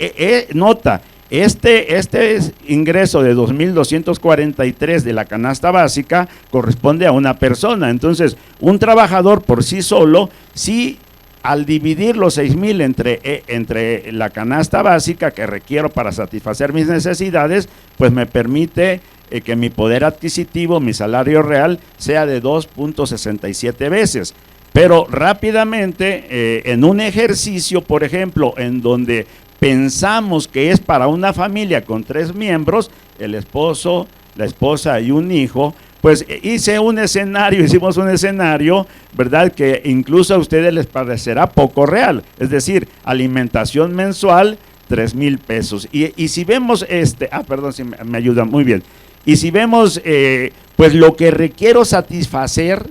nota, este ingreso de 2,243 de la canasta básica corresponde a una persona. Entonces, un trabajador por sí solo, si al dividir los 6,000 entre la canasta básica que requiero para satisfacer mis necesidades, pues me permite que mi poder adquisitivo, mi salario real, sea de 2.67 veces. Pero rápidamente, en un ejercicio, por ejemplo, en donde pensamos que es para una familia con 3 miembros, el esposo, la esposa y un hijo, pues hicimos un escenario, ¿verdad?, que incluso a ustedes les parecerá poco real, es decir, alimentación mensual, 3,000 pesos. Y si vemos perdón, si me ayuda, muy bien. Y si vemos, pues lo que requiero satisfacer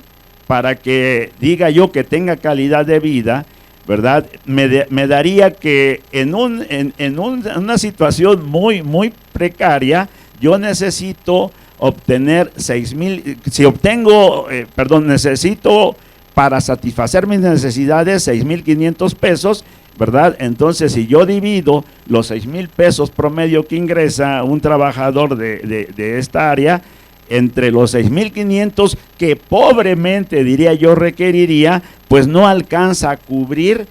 para que diga yo que tenga calidad de vida, ¿verdad?, me daría que en una situación muy, muy precaria, yo necesito obtener 6,000, necesito para satisfacer mis necesidades 6,500 pesos, ¿verdad? Entonces, si yo divido los 6,000 pesos promedio que ingresa un trabajador de esta área, entre los 6,500 que pobremente, diría yo, requeriría, pues no alcanza a cubrir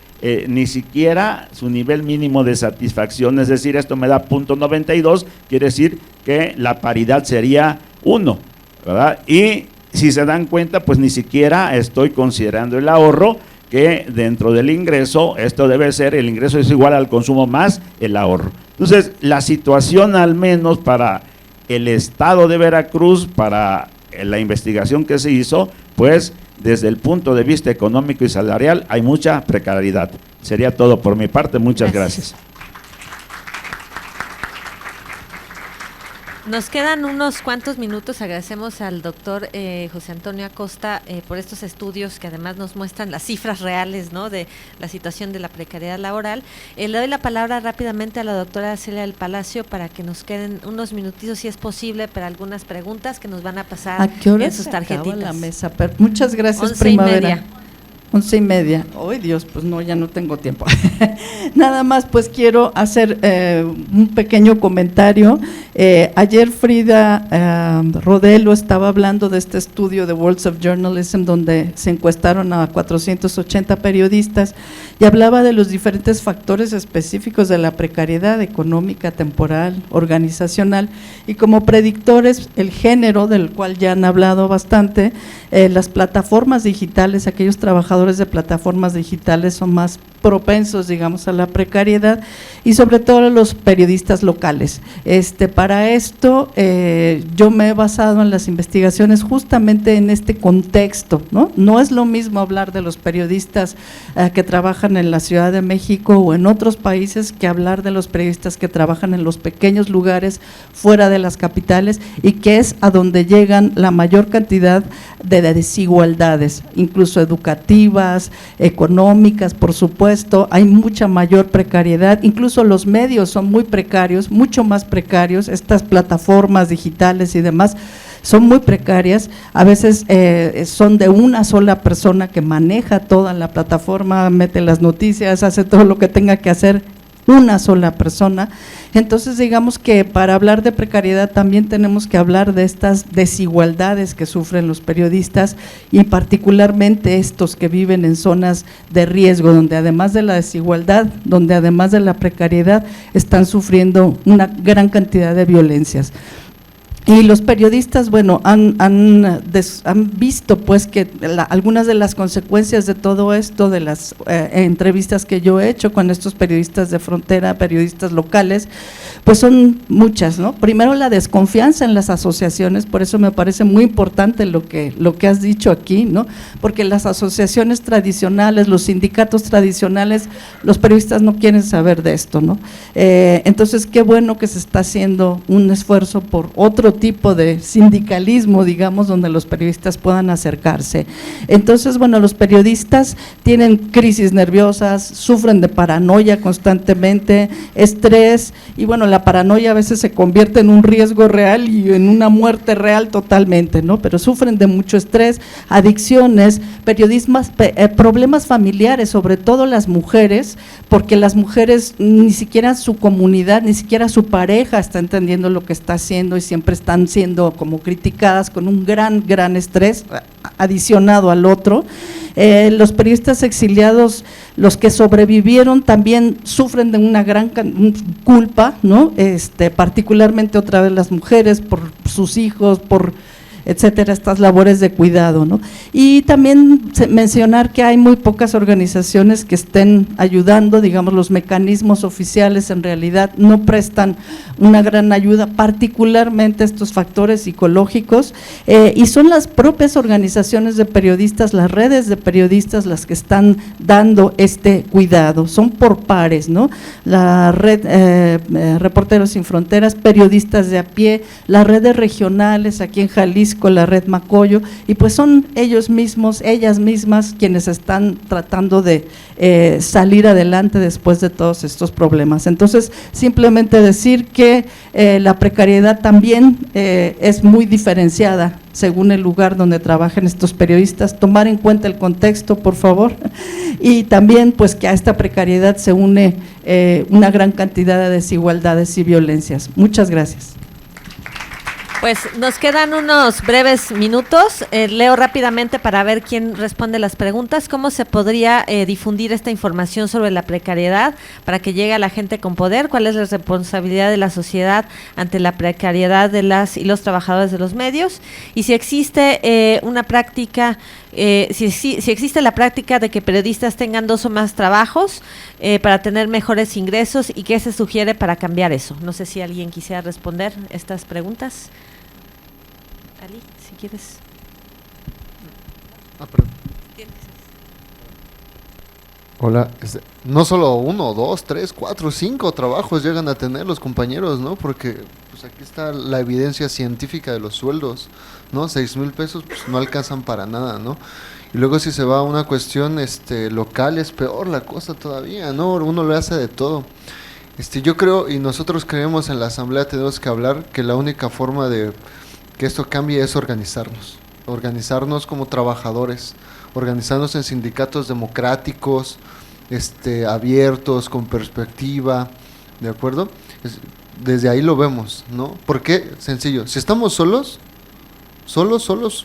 ni siquiera su nivel mínimo de satisfacción, es decir, esto me da 0.92, quiere decir que la paridad sería 1, ¿verdad? Y si se dan cuenta, pues ni siquiera estoy considerando el ahorro, que dentro del ingreso, esto debe ser, el ingreso es igual al consumo más el ahorro. Entonces, la situación al menos para el estado de Veracruz, para la investigación que se hizo, pues desde el punto de vista económico y salarial hay mucha precariedad. Sería todo por mi parte, muchas gracias. Nos quedan unos cuantos minutos. Agradecemos al doctor José Antonio Acosta por estos estudios que además nos muestran las cifras reales, ¿no?, de la situación de la precariedad laboral. Le doy la palabra rápidamente a la doctora Celia del Palacio para que nos queden unos minutitos, si es posible, para algunas preguntas que nos van a pasar ¿A qué hora en sus se tarjetitas. acaba la mesa? Pero muchas gracias, 11:30. 11:30. ¡Ay, Dios! Pues no, ya no tengo tiempo. Nada más, pues quiero hacer un pequeño comentario. Ayer Frida Rodelo estaba hablando de este estudio de Worlds of Journalism, donde se encuestaron a 480 periodistas y hablaba de los diferentes factores específicos de la precariedad económica, temporal, organizacional, y como predictores el género, del cual ya han hablado bastante, las plataformas digitales, aquellos trabajadores de plataformas digitales son más propensos, digamos, a la precariedad, y sobre todo los periodistas locales. Para esto yo me he basado en las investigaciones justamente en este contexto, ¿no? No es lo mismo hablar de los periodistas que trabajan en la Ciudad de México o en otros países que hablar de los periodistas que trabajan en los pequeños lugares fuera de las capitales, y que es a donde llegan la mayor cantidad de desigualdades, incluso educativas, económicas, por supuesto. Hay mucha mayor precariedad, incluso los medios son muy precarios, mucho más precarios, estas plataformas digitales y demás son muy precarias, a veces son de una sola persona que maneja toda la plataforma, mete las noticias, hace todo lo que tenga que hacer una sola persona. Entonces, digamos que para hablar de precariedad también tenemos que hablar de estas desigualdades que sufren los periodistas, y particularmente estos que viven en zonas de riesgo, donde además de la desigualdad, donde además de la precariedad, están sufriendo una gran cantidad de violencias. Y los periodistas, bueno, han visto pues que algunas de las consecuencias de todo esto, de las entrevistas que yo he hecho con estos periodistas de frontera, periodistas locales, pues son muchas, ¿no? Primero, la desconfianza en las asociaciones, por eso me parece muy importante lo que has dicho aquí, ¿no? Porque las asociaciones tradicionales, los sindicatos tradicionales, los periodistas no quieren saber de esto, ¿no? Entonces, qué bueno que se está haciendo un esfuerzo por otro tipo de sindicalismo, digamos, donde los periodistas puedan acercarse. Entonces, bueno, los periodistas tienen crisis nerviosas, sufren de paranoia constantemente, estrés, y bueno, la paranoia a veces se convierte en un riesgo real y en una muerte real totalmente, ¿no? Pero sufren de mucho estrés, adicciones, problemas familiares, sobre todo las mujeres, porque las mujeres ni siquiera su comunidad, ni siquiera su pareja está entendiendo lo que está haciendo y siempre están siendo como criticadas con un gran estrés adicionado al otro. Los periodistas exiliados, los que sobrevivieron, también sufren de una gran culpa, ¿no? Particularmente otra vez las mujeres, por sus hijos, por etcétera, estas labores de cuidado, ¿no? Y también mencionar que hay muy pocas organizaciones que estén ayudando, digamos, los mecanismos oficiales en realidad no prestan una gran ayuda, particularmente estos factores psicológicos, y son las propias organizaciones de periodistas, las redes de periodistas las que están dando este cuidado, son por pares, ¿no? La red Reporteros Sin Fronteras, periodistas de a pie, las redes regionales aquí en Jalisco, la red Macoyo, y pues son ellos mismos, ellas mismas quienes están tratando de salir adelante después de todos estos problemas. Entonces, simplemente decir que la precariedad también es muy diferenciada según el lugar donde trabajan estos periodistas, tomar en cuenta el contexto, por favor, y también pues que a esta precariedad se une una gran cantidad de desigualdades y violencias. Muchas gracias. Pues nos quedan unos breves minutos, leo rápidamente para ver quién responde las preguntas. ¿Cómo se podría difundir esta información sobre la precariedad para que llegue a la gente con poder? ¿Cuál es la responsabilidad de la sociedad ante la precariedad de las y los trabajadores de los medios? Y si existe una práctica, si existe la práctica de que periodistas tengan 2 o más trabajos para tener mejores ingresos, y qué se sugiere para cambiar eso. No sé si alguien quisiera responder estas preguntas. Ali, si quieres. Hola, no solo 1, 2, 3, 4, 5 trabajos llegan a tener los compañeros, ¿no? Porque pues aquí está la evidencia científica de los sueldos, ¿no? 6,000 pesos pues no alcanzan para nada, ¿no? Y luego si se va a una cuestión local es peor la cosa todavía, ¿no? Uno le hace de todo. Yo creo, y nosotros creemos en la asamblea, tenemos que hablar que la única forma de que esto cambie es organizarnos como trabajadores, organizarnos en sindicatos democráticos, abiertos, con perspectiva, ¿de acuerdo? Desde ahí lo vemos, ¿no? ¿Por qué? Sencillo, si estamos solos,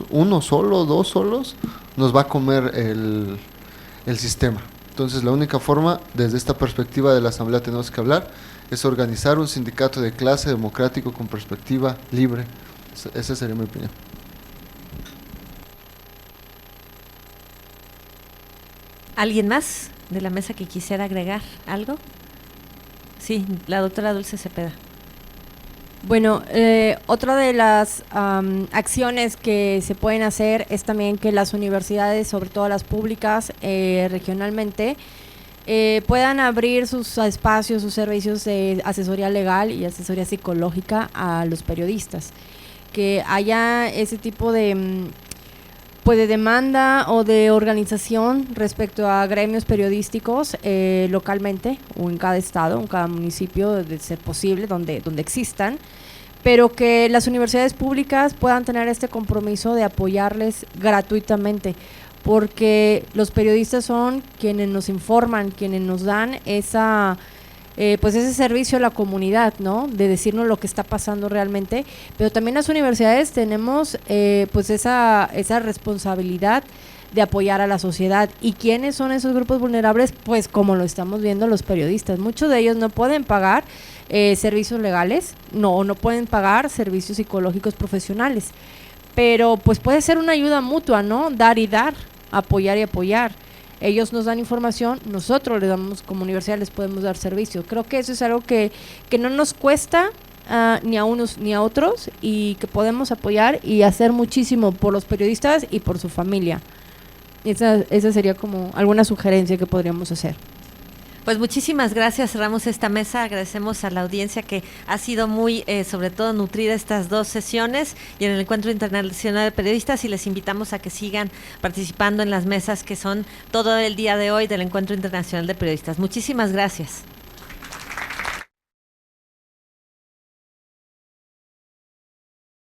uno solo, 2 solos, nos va a comer el sistema. Entonces la única forma, desde esta perspectiva de la asamblea tenemos que hablar, es organizar un sindicato de clase democrático con perspectiva libre. Esa sería mi opinión. ¿Alguien más de la mesa que quisiera agregar algo? Sí, la doctora Dulce Cepeda. Bueno, otra de las acciones que se pueden hacer es también que las universidades, sobre todo las públicas, regionalmente, puedan abrir sus espacios, sus servicios de asesoría legal y asesoría psicológica a los periodistas. Que haya ese tipo de demanda o de organización respecto a gremios periodísticos localmente o en cada estado, en cada municipio, de ser posible, donde existan, pero que las universidades públicas puedan tener este compromiso de apoyarles gratuitamente, porque los periodistas son quienes nos informan, quienes nos dan pues ese servicio a la comunidad, ¿no? De decirnos lo que está pasando realmente, pero también las universidades tenemos pues esa responsabilidad de apoyar a la sociedad. ¿Y quiénes son esos grupos vulnerables? Pues como lo estamos viendo los periodistas, muchos de ellos no pueden pagar servicios legales, no pueden pagar servicios psicológicos profesionales, pero pues puede ser una ayuda mutua, ¿no? Dar y dar, apoyar y apoyar. Ellos nos dan información, nosotros les damos, como universidad les podemos dar servicio. Creo que eso es algo que no nos cuesta ni a unos ni a otros, y que podemos apoyar y hacer muchísimo por los periodistas y por su familia. Esa sería como alguna sugerencia que podríamos hacer. Pues muchísimas gracias, cerramos esta mesa, agradecemos a la audiencia que ha sido muy, sobre todo, nutrida estas 2 sesiones y en el Encuentro Internacional de Periodistas, y les invitamos a que sigan participando en las mesas que son todo el día de hoy del Encuentro Internacional de Periodistas. Muchísimas gracias.